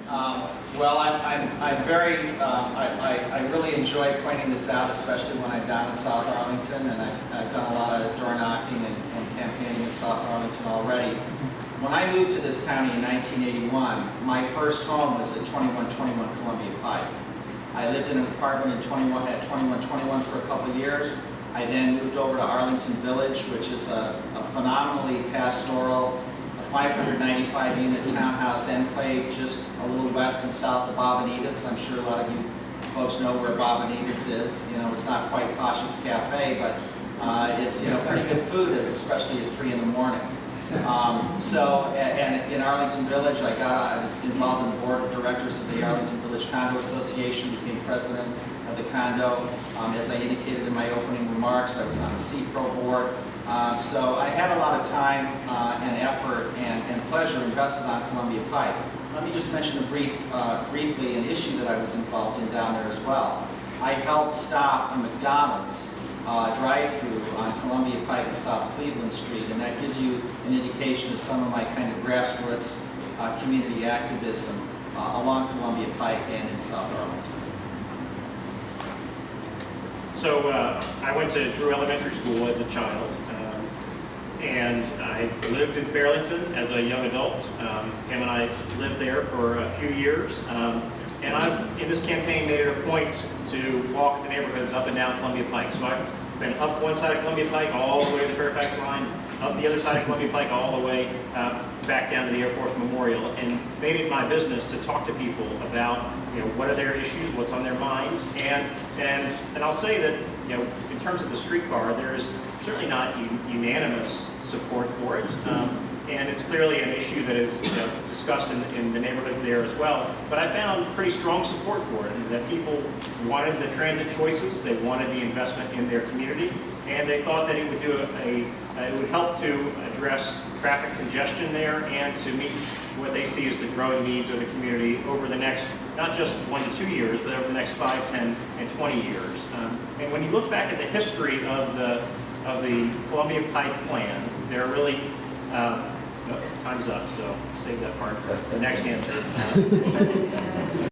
Well, I'm very, I really enjoy pointing this out, especially when I'm down in South Arlington, and I've done a lot of door knocking and campaigning in South Arlington already. When I moved to this county in 1981, my first home was at 2121 Columbia Pike. I lived in an apartment at 2121 for a couple of years. I then moved over to Arlington Village, which is a phenomenally pastoral, 595-unit townhouse enclave just a little west and south of Bob and Edith's. I'm sure a lot of you folks know where Bob and Edith's is. You know, it's not quite Posh's Cafe, but it's, you know, pretty good food, especially at 3 in the morning. And in Arlington Village, I was involved in the board of directors of the Arlington Village Condo Association, became president of the condo. As I indicated in my opening remarks, I was on the CPRO board. So I had a lot of time and effort and pleasure invested on Columbia Pike. Let me just mention briefly an issue that I was involved in down there as well. I helped stop a McDonald's drive-through on Columbia Pike and South Cleveland Street, and that gives you an indication of some of my kind of grassroots community activism along Columbia Pike and in South Arlington. So I went to Drew Elementary School as a child, and I lived in Fairlington as a young adult. Him and I lived there for a few years, and I've, in this campaign, made it a point to walk the neighborhoods up and down Columbia Pike. So I've been up one side of Columbia Pike all the way to the Fairfax line, up the other side of Columbia Pike all the way back down to the Air Force Memorial, and made it my business to talk to people about, you know, what are their issues, what's on their minds, and I'll say that, you know, in terms of the streetcar, there is certainly not unanimous support for it, and it's clearly an issue that is, you know, discussed in the neighborhoods there as well. But I found pretty strong support for it, and that people wanted the transit choices, they wanted the investment in their community, and they thought that it would do it would help to address traffic congestion there and to meet what they see as the growing needs of the community over the next, not just 1 to 2 years, but over the next 5, 10, and 20 years. And when you look back at the history of the Columbia Pike plan, there are really, time's up, so save that part for the next answer.